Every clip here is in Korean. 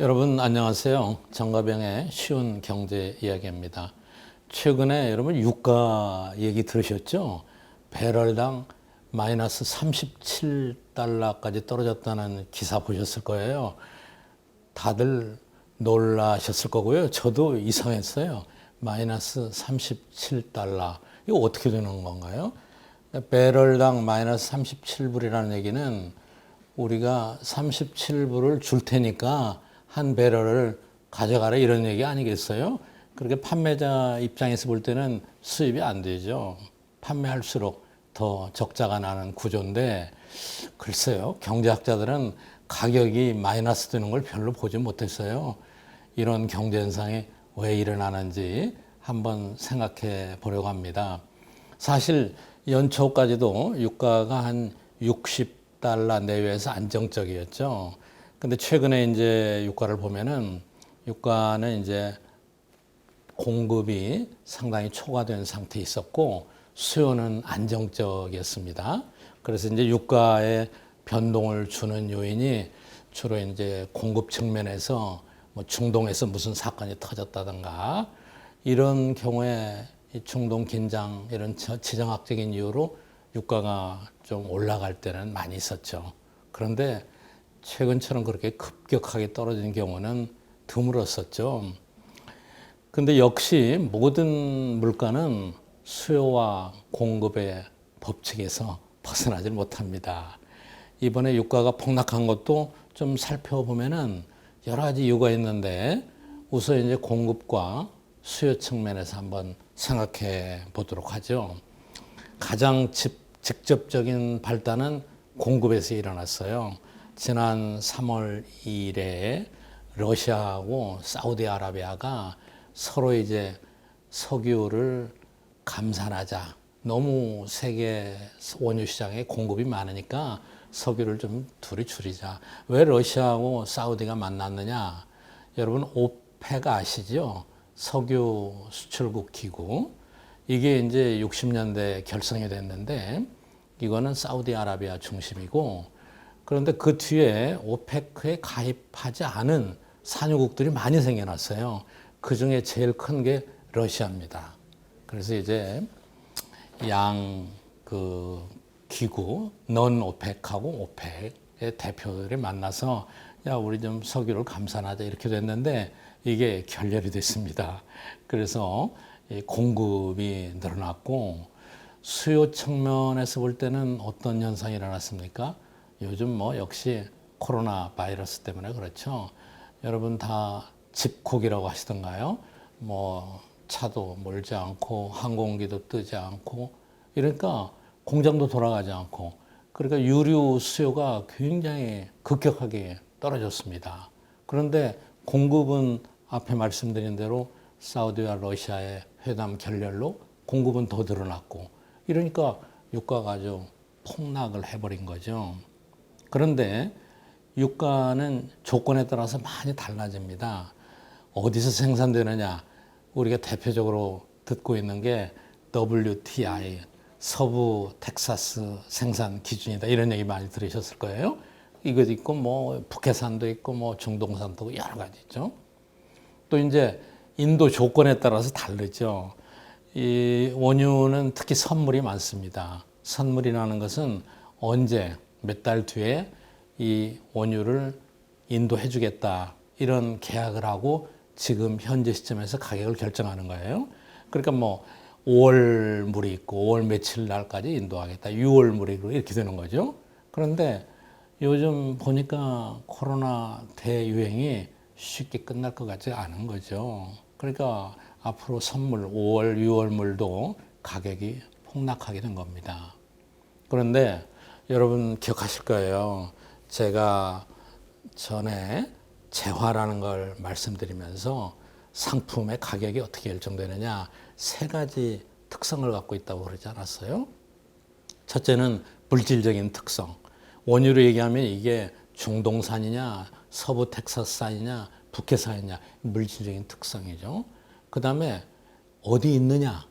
여러분 안녕하세요. 정가병의 쉬운 경제 이야기입니다. 최근에 여러분 유가 얘기 들으셨죠? 배럴당 마이너스 37달러까지 떨어졌다는 기사 보셨을 거예요. 다들 놀라셨을 거고요. 저도 이상했어요. 마이너스 37달러. 이거 어떻게 되는 건가요? 배럴당 마이너스 37불이라는 얘기는 우리가 37불을 줄 테니까 한 배럴을 가져가라 이런 얘기 아니겠어요? 그렇게 판매자 입장에서 볼 때는 수입이 안 되죠. 판매할수록 더 적자가 나는 구조인데 글쎄요. 경제학자들은 가격이 마이너스 되는 걸 별로 보지 못했어요. 이런 경제 현상이 왜 일어나는지 한번 생각해 보려고 합니다. 사실 연초까지도 유가가 한 60달러 내외에서 안정적이었죠. 근데 최근에 이제 유가를 보면은 유가는 이제 공급이 상당히 초과된 상태에 있었고 수요는 안정적이었습니다. 그래서 이제 유가에 변동을 주는 요인이 주로 이제 공급 측면에서 뭐 중동에서 무슨 사건이 터졌다든가 이런 경우에 이 중동 긴장 이런 지정학적인 이유로 유가가 좀 올라갈 때는 많이 있었죠. 그런데 최근처럼 그렇게 급격하게 떨어진 경우는 드물었었죠. 근데 역시 모든 물가는 수요와 공급의 법칙에서 벗어나질 못합니다. 이번에 유가가 폭락한 것도 좀 살펴보면은 여러 가지 이유가 있는데 우선 이제 공급과 수요 측면에서 한번 생각해 보도록 하죠. 가장 직접적인 발단은 공급에서 일어났어요. 지난 3월 2일에 러시아하고 사우디아라비아가 서로 이제 석유를 감산하자. 너무 세계 원유 시장에 공급이 많으니까 석유를 좀 둘이 줄이자. 왜 러시아하고 사우디가 만났느냐? 여러분 오펙 아시죠? 석유 수출국 기구. 이게 이제 60년대 결성이 됐는데 이거는 사우디아라비아 중심이고 그런데 그 뒤에 오페크에 가입하지 않은 산유국들이 많이 생겨났어요. 그 중에 제일 큰 게 러시아입니다. 그래서 이제 그 기구, 넌 오펙하고 오펙의 대표들이 만나서 야, 우리 좀 석유를 감산하자 이렇게 됐는데 이게 결렬이 됐습니다. 그래서 공급이 늘어났고 수요 측면에서 볼 때는 어떤 현상이 일어났습니까? 요즘 뭐 역시 코로나 바이러스 때문에 그렇죠. 여러분 다 집콕이라고 하시던가요? 뭐 차도 몰지 않고 항공기도 뜨지 않고 이러니까 공장도 돌아가지 않고 그러니까 유류 수요가 굉장히 급격하게 떨어졌습니다. 그런데 공급은 앞에 말씀드린 대로 사우디와 러시아의 회담 결렬로 공급은 더 늘어났고 이러니까 유가가 아주 폭락을 해버린 거죠. 그런데 유가는 조건에 따라서 많이 달라집니다. 어디서 생산되느냐? 우리가 대표적으로 듣고 있는 게 WTI, 서부 텍사스 생산 기준이다. 이런 얘기 많이 들으셨을 거예요. 이것도 있고 뭐 북해산도 있고 뭐 중동산도 있고 여러 가지 있죠. 또 이제 인도 조건에 따라서 다르죠. 이 원유는 특히 선물이 많습니다. 선물이라는 것은 언제 몇 달 뒤에 이 원유를 인도해 주겠다 이런 계약을 하고 지금 현재 시점에서 가격을 결정하는 거예요. 그러니까 뭐 5월 물이 있고 5월 며칠 날까지 인도하겠다. 6월 물이 이렇게 되는 거죠. 그런데 요즘 보니까 코로나 대유행이 쉽게 끝날 것 같지 않은 거죠. 그러니까 앞으로 선물 5월, 6월 물도 가격이 폭락하게 된 겁니다. 그런데 여러분 기억하실 거예요. 제가 전에 재화라는 걸 말씀드리면서 상품의 가격이 어떻게 결정되느냐 세 가지 특성을 갖고 있다고 그러지 않았어요? 첫째는 물질적인 특성. 원유로 얘기하면 이게 중동산이냐 서부 텍사스산이냐 북해산이냐 물질적인 특성이죠. 그 다음에 어디 있느냐.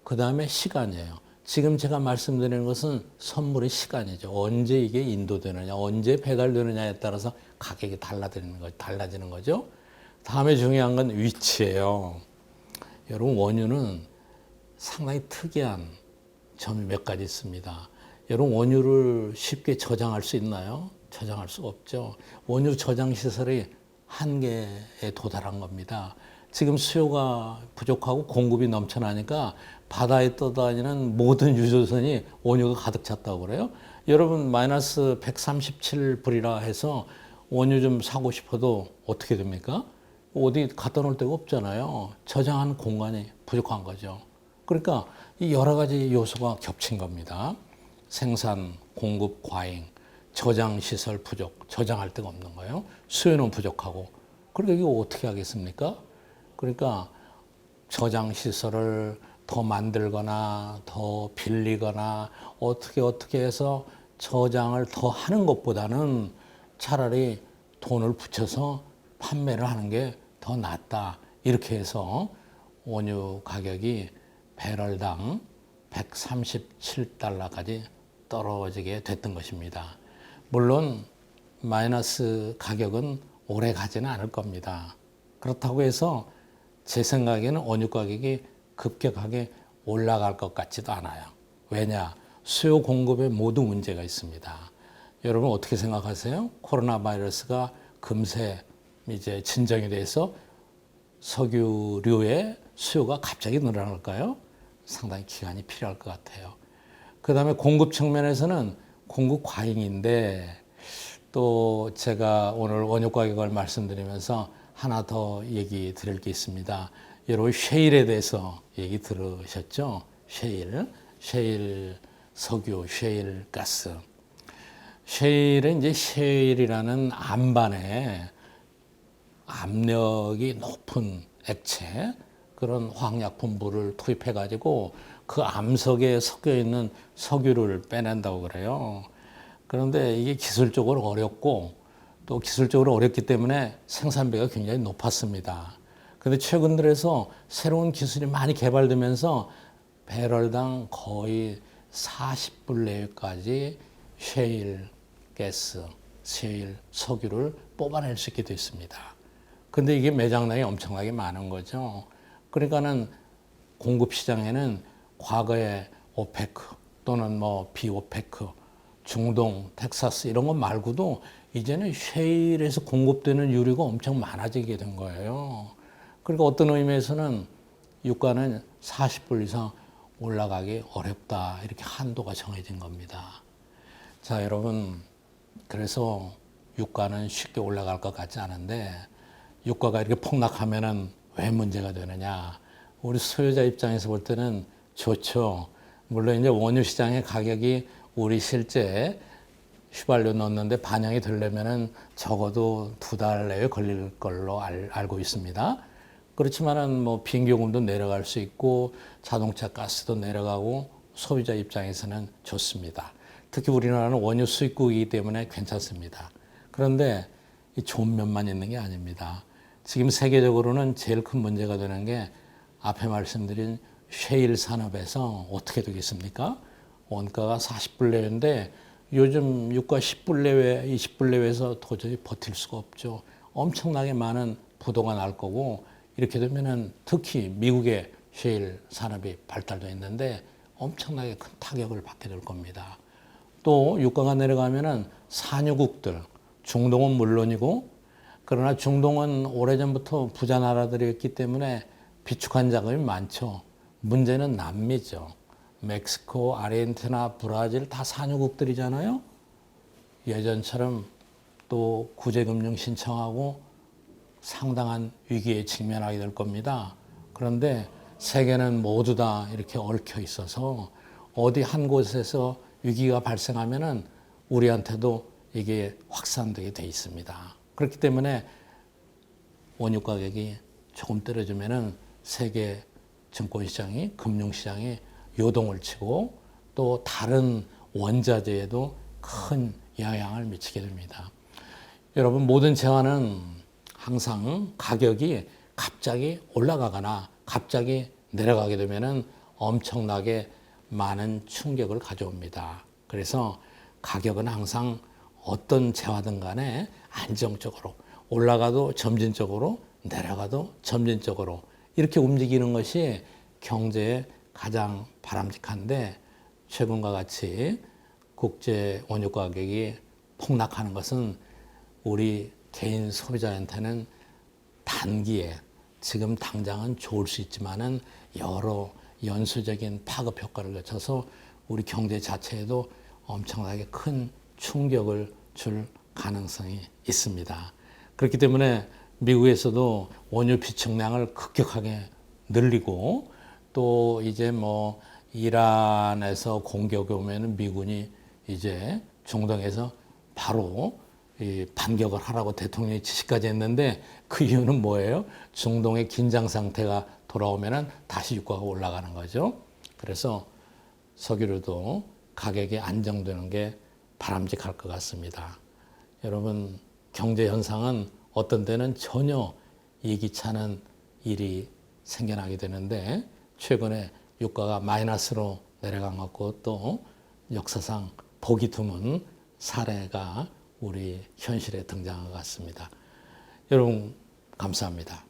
그 다음에 시간이에요. 지금 제가 말씀드리는 것은 선물의 시간이죠. 언제 이게 인도되느냐, 언제 배달되느냐에 따라서 가격이 달라지는 거죠. 다음에 중요한 건 위치예요. 여러분, 원유는 상당히 특이한 점이 몇 가지 있습니다. 여러분, 원유를 쉽게 저장할 수 있나요? 저장할 수가 없죠. 원유 저장 시설이 한계에 도달한 겁니다. 지금 수요가 부족하고 공급이 넘쳐나니까 바다에 떠다니는 모든 유조선이 원유가 가득 찼다고 그래요. 여러분, 마이너스 137불이라 해서 원유 좀 사고 싶어도 어떻게 됩니까? 어디 갖다 놓을 데가 없잖아요. 저장하는 공간이 부족한 거죠. 그러니까 이 여러 가지 요소가 겹친 겁니다. 생산, 공급, 과잉, 저장 시설 부족, 저장할 데가 없는 거예요. 수요는 부족하고. 그러니까 이거 어떻게 하겠습니까? 그러니까 저장 시설을 더 만들거나 더 빌리거나 어떻게 해서 저장을 더 하는 것보다는 차라리 돈을 붙여서 판매를 하는 게 더 낫다. 이렇게 해서 원유 가격이 배럴당 137달러까지 떨어지게 됐던 것입니다. 물론 마이너스 가격은 오래 가지는 않을 겁니다. 그렇다고 해서 제 생각에는 원유 가격이 급격하게 올라갈 것 같지도 않아요. 왜냐? 수요 공급에 모두 문제가 있습니다. 여러분 어떻게 생각하세요? 코로나 바이러스가 금세 이제 진정이 돼서 석유류의 수요가 갑자기 늘어날까요? 상당히 기간이 필요할 것 같아요. 그 다음에 공급 측면에서는 공급 과잉인데 또 제가 오늘 원유 가격을 말씀드리면서 하나 더 얘기 드릴 게 있습니다. 여러분 셰일에 대해서 얘기 들으셨죠? 셰일 석유, 셰일 가스. 셰일은 이제 셰일이라는 안반에 압력이 높은 액체, 그런 화학약품물을 투입해가지고 그 암석에 섞여 있는 석유를 빼낸다고 그래요. 그런데 이게 기술적으로 어렵고 또 기술적으로 어렵기 때문에 생산비가 굉장히 높았습니다. 그런데 최근 들어서 새로운 기술이 많이 개발되면서 배럴당 거의 40불 내외까지 셰일 가스, 셰일 석유를 뽑아낼 수 있게 됐습니다. 근데 이게 매장량이 엄청나게 많은 거죠. 그러니까는 공급 시장에는 과거에 오페크 또는 뭐 비오페크, 중동, 텍사스 이런 것 말고도 이제는 셰일에서 공급되는 유류가 엄청 많아지게 된 거예요. 그러니까 어떤 의미에서는 유가는 40불 이상 올라가기 어렵다. 이렇게 한도가 정해진 겁니다. 자, 여러분. 그래서 유가는 쉽게 올라갈 것 같지 않은데 유가가 이렇게 폭락하면은 왜 문제가 되느냐. 우리 소유자 입장에서 볼 때는 좋죠. 물론 이제 원유 시장의 가격이 우리 실제 휘발유 넣는데 반영이 되려면은 적어도 2달 내에 걸릴 걸로 알고 있습니다. 그렇지만은 뭐 비행기요금도 내려갈 수 있고 자동차 가스도 내려가고 소비자 입장에서는 좋습니다. 특히 우리나라는 원유 수입국이기 때문에 괜찮습니다. 그런데 이 좋은 면만 있는 게 아닙니다. 지금 세계적으로는 제일 큰 문제가 되는 게 앞에 말씀드린 셰일 산업에서 어떻게 되겠습니까? 원가가 40불 내외인데 요즘 유가 10불 내외, 20불 내외에서 도저히 버틸 수가 없죠. 엄청나게 많은 부도가 날 거고 이렇게 되면은 특히 미국의 셰일 산업이 발달되어 있는데 엄청나게 큰 타격을 받게 될 겁니다. 또 유가가 내려가면은 산유국들, 중동은 물론이고 그러나 중동은 오래전부터 부자 나라들이었기 때문에 비축한 자금이 많죠. 문제는 남미죠. 멕시코, 아르헨티나, 브라질 다 산유국들이잖아요. 예전처럼 또 구제금융 신청하고 상당한 위기에 직면하게 될 겁니다. 그런데 세계는 모두 다 이렇게 얽혀 있어서 어디 한 곳에서 위기가 발생하면은 우리한테도 이게 확산되게 돼 있습니다. 그렇기 때문에 원유 가격이 조금 떨어지면은 세계 증권시장이, 금융시장이 요동을 치고 또 다른 원자재에도 큰 영향을 미치게 됩니다. 여러분, 모든 재화는 항상 가격이 갑자기 올라가거나 갑자기 내려가게 되면은 엄청나게 많은 충격을 가져옵니다. 그래서 가격은 항상 어떤 재화든 간에 안정적으로 올라가도 점진적으로 내려가도 점진적으로 이렇게 움직이는 것이 경제에 가장 바람직한데 최근과 같이 국제 원유 가격이 폭락하는 것은 우리 개인 소비자한테는 단기에 지금 당장은 좋을 수 있지만은 여러 연쇄적인 파급 효과를 거쳐서 우리 경제 자체에도 엄청나게 큰 충격을 줄 가능성이 있습니다. 그렇기 때문에 미국에서도 원유 비축량을 급격하게 늘리고 또 이제 뭐 이란에서 공격이 오면은 미군이 이제 중동에서 바로 이 반격을 하라고 대통령이 지시까지 했는데 그 이유는 뭐예요? 중동의 긴장 상태가 돌아오면은 다시 유가가 올라가는 거죠. 그래서 석유류도 가격이 안정되는 게 바람직할 것 같습니다. 여러분, 경제 현상은 어떤 때는 전혀 예기치 않은 일이 생겨나게 되는데 최근에 유가가 마이너스로 내려간 것 같고 또 역사상 보기 드문 사례가 우리 현실에 등장한 것 같습니다. 여러분 감사합니다.